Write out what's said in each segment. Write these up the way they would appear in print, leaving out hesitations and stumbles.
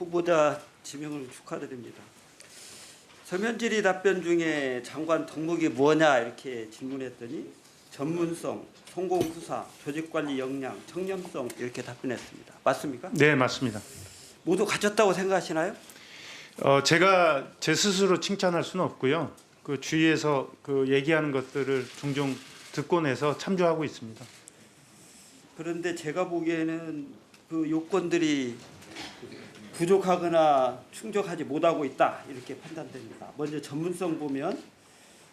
후보자 지명을 축하드립니다. 서면질의 답변 중에 장관 덕목이 뭐냐 이렇게 질문했더니 전문성, 성공후사, 조직관리 역량, 청렴성 이렇게 답변했습니다. 맞습니까? 네, 맞습니다. 모두 갖췄다고 생각하시나요? 제가 제 스스로 칭찬할 수는 없고요. 그 주위에서 그 얘기하는 것들을 종종 듣고 내서 참조하고 있습니다. 그런데 제가 보기에는 그 요건들이 부족하거나 충족하지 못하고 있다 이렇게 판단됩니다. 먼저 전문성 보면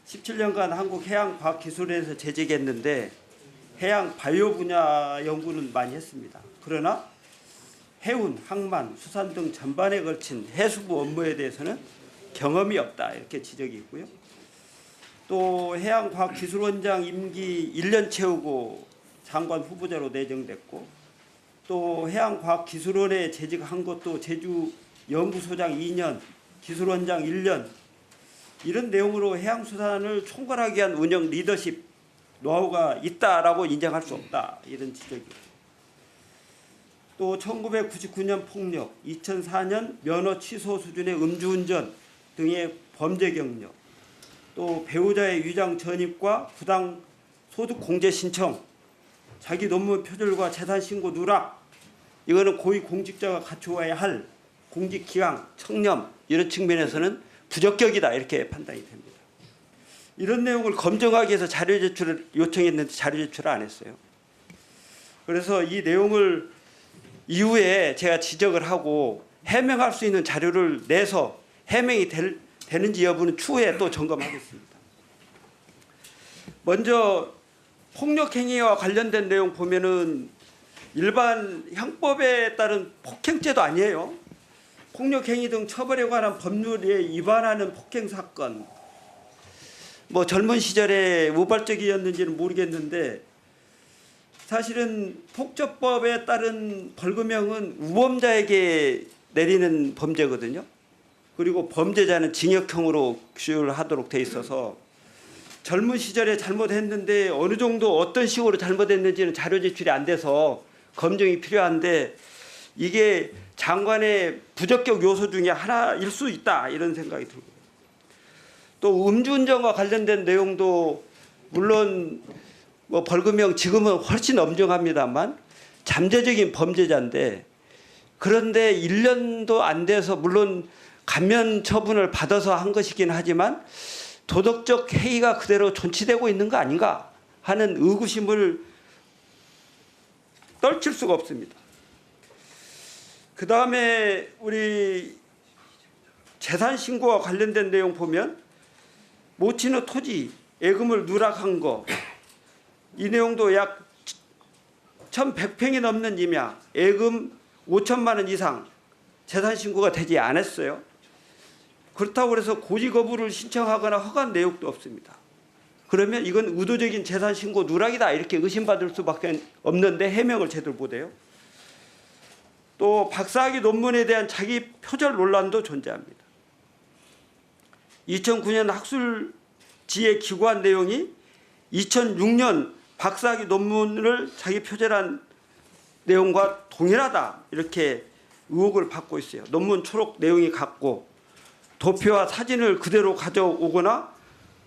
17년간 한국해양과학기술원에서 재직했는데 해양 바이오 분야 연구는 많이 했습니다. 그러나 해운, 항만, 수산 등 전반에 걸친 해수부 업무에 대해서는 경험이 없다 이렇게 지적이 있고요. 또 해양과학기술원장 임기 1년 채우고 장관 후보자로 내정됐고 또 해양과학기술원에 재직한 것도 제주 연구소장 2년, 기술원장 1년 이런 내용으로 해양수산을 총괄하기 위한 운영 리더십 노하우가 있다라고 인정할 수 없다 이런 지적이에요. 또 1999년 폭력, 2004년 면허 취소 수준의 음주운전 등의 범죄 경력, 또 배우자의 위장 전입과 부당 소득 공제 신청, 자기 논문 표절과 재산 신고 누락, 이거는 고위 공직자가 갖추어야 할 공직 기강, 청렴 이런 측면에서는 부적격이다 이렇게 판단이 됩니다. 이런 내용을 검증하기 위해서 자료 제출을 요청했는데 자료 제출을 안 했어요. 그래서 이 내용을 이후에 제가 지적을 하고 해명할 수 있는 자료를 내서 해명이 되는지 여부는 추후에 또 점검하겠습니다. 먼저 폭력행위와 관련된 내용 보면은 일반 형법에 따른 폭행죄도 아니에요. 폭력행위 등 처벌에 관한 법률에 위반하는 폭행사건, 뭐 젊은 시절에 우발적이었는지는 모르겠는데 사실은 폭처법에 따른 벌금형은 우범자에게 내리는 범죄거든요. 그리고 범죄자는 징역형으로 규율하도록 돼 있어서 젊은 시절에 잘못했는데 어느 정도 어떤 식으로 잘못했는지는 자료 제출이 안 돼서 검증이 필요한데 이게 장관의 부적격 요소 중에 하나일 수 있다 이런 생각이 들고요. 또 음주운전과 관련된 내용도 물론 뭐 벌금형 지금은 훨씬 엄정합니다만 잠재적인 범죄자인데 그런데 1년도 안 돼서 물론 감면 처분을 받아서 한 것이긴 하지만 도덕적 해이가 그대로 존치되고 있는 거 아닌가 하는 의구심을 떨칠 수가 없습니다. 그 다음에 우리 재산 신고와 관련된 내용 보면 모친의 토지 예금을 누락한 거 이 내용도 약 1,100평이 넘는 임야 예금 5천만 원 이상 재산 신고가 되지 않았어요. 그렇다고 해서 고지 거부를 신청하거나 허가한 내용도 없습니다. 그러면 이건 의도적인 재산 신고 누락이다 이렇게 의심받을 수밖에 없는데 해명을 제대로 못해요. 또 박사학위 논문에 대한 자기 표절 논란도 존재합니다. 2009년 학술지에 기고한 내용이 2006년 박사학위 논문을 자기 표절한 내용과 동일하다 이렇게 의혹을 받고 있어요. 논문 초록 내용이 같고 도표와 사진을 그대로 가져오거나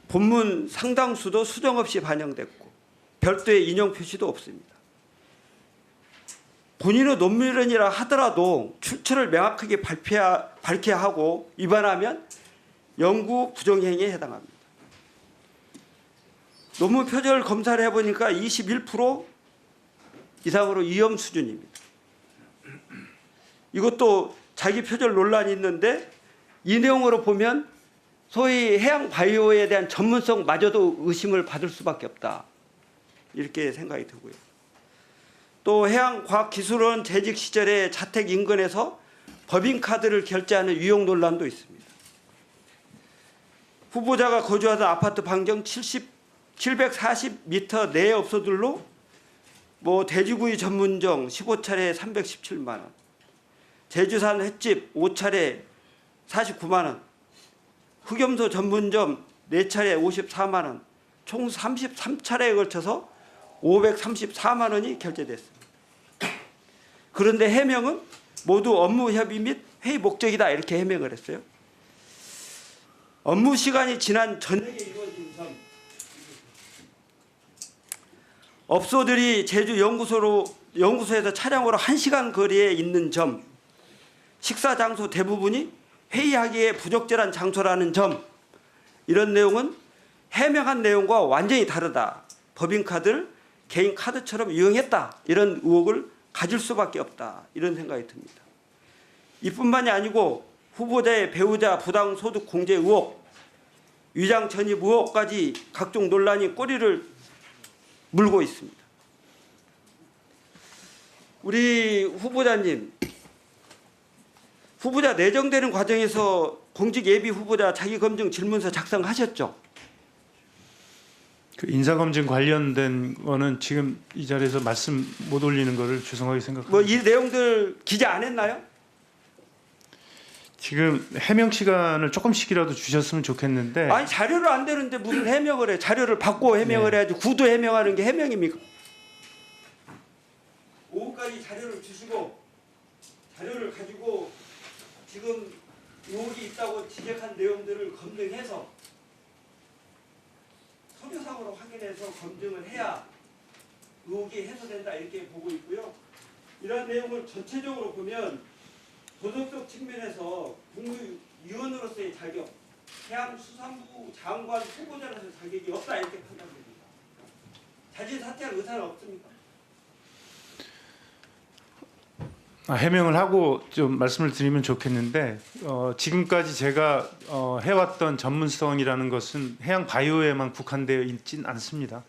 본문 상당수도 수정 없이 반영됐고 별도의 인용 표시도 없습니다. 본인의 논문이라 하더라도 출처를 명확하게 밝혀야 하고 위반하면 연구 부정행위에 해당합니다. 논문 표절 검사를 해보니까 21% 이상으로 위험 수준입니다. 이것도 자기 표절 논란이 있는데 이 내용으로 보면 소위 해양 바이오에 대한 전문성마저도 의심을 받을 수밖에 없다 이렇게 생각이 들고요. 또 해양과학기술원 재직 시절에 자택 인근에서 법인카드를 결제하는 위용 논란도 있습니다. 후보자가 거주하던 아파트 반경 740m 내 업소들로 뭐 돼지구이 전문점 15차례 317만 원, 제주산 횟집 5차례 49만 원, 흑염소 전문점 4차례 54만 원, 총 33차례에 걸쳐서 534만 원이 결제됐습니다. 그런데 해명은 모두 업무 협의 및 회의 목적이다 이렇게 해명을 했어요. 업무 시간이 지난 저녁에 이루어진 점, 업소들이 제주 연구소에서 차량으로 1시간 거리에 있는 점, 식사 장소 대부분이 회의하기에 부적절한 장소라는 점, 이런 내용은 해명한 내용과 완전히 다르다. 법인카드를 개인 카드처럼 이용했다. 이런 의혹을 가질 수밖에 없다. 이런 생각이 듭니다. 이뿐만이 아니고 후보자의 배우자 부당소득 공제 의혹, 위장 전입 의혹까지 각종 논란이 꼬리를 물고 있습니다. 우리 후보자님, 후보자 내정되는 과정에서 공직 예비 후보자 자기검증 질문서 작성하셨죠? 그 인사검증 관련된 거는 지금 이 자리에서 말씀 못 올리는 거를 죄송하게 생각합니다. 뭐 이 내용들 기재 안 했나요? 지금 해명 시간을 조금씩이라도 주셨으면 좋겠는데 아니 자료를 안 되는데 무슨 해명을 해? 자료를 받고 해명을 네. 해야지. 구두 해명하는 게 해명입니까? 오후까지 자료를 주시고 자료를 가지고 지금 의혹이 있다고 지적한 내용들을 검증해서 서류상으로 확인해서 검증을 해야 의혹이 해소된다 이렇게 보고 있고요. 이런 내용을 전체적으로 보면 도덕적 측면에서 국무위원으로서의 자격, 해양수산부 장관 후보자로서의 자격이 없다 이렇게 판단됩니다. 자진 사퇴할 의사는 없습니까? 해명을 하고 좀 말씀을 드리면 좋겠는데 지금까지 제가 해왔던 전문성이라는 것은 해양 바이오에만 국한되어 있진 않습니다.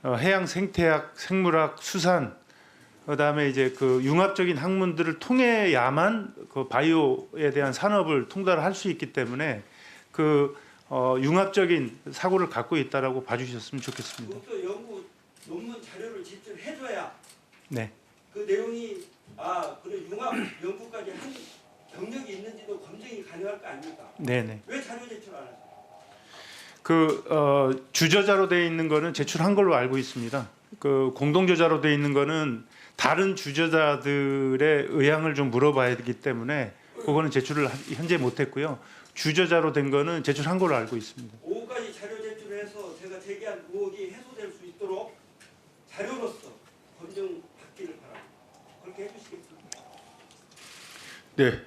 해양 생태학, 생물학, 수산, 그다음에 이제 그 융합적인 학문들을 통해야만 그 바이오에 대한 산업을 통달할 수 있기 때문에 그 융합적인 사고를 갖고 있다라고 봐주셨으면 좋겠습니다. 그것도 연구 논문 자료를 제출해줘야 네. 그 내용이 그래 융합 연구까지 한 경력이 있는지도 검증이 가능할 거 아닙니까? 네네. 왜 자료 제출 안 하세요? 그 주저자로 되어 있는 거는 제출한 걸로 알고 있습니다. 그 공동저자로 되어 있는 거는 다른 주저자들의 의향을 좀 물어봐야 되기 때문에 그거는 제출을 현재 못했고요. 주저자로 된 거는 제출한 걸로 알고 있습니다. 오후까지 자료 제출해서 제가 제기한 의혹이 해소될 수 있도록 자료로서 검증 받기를 바랍니다. 그렇게 해주시겠습니까? 네.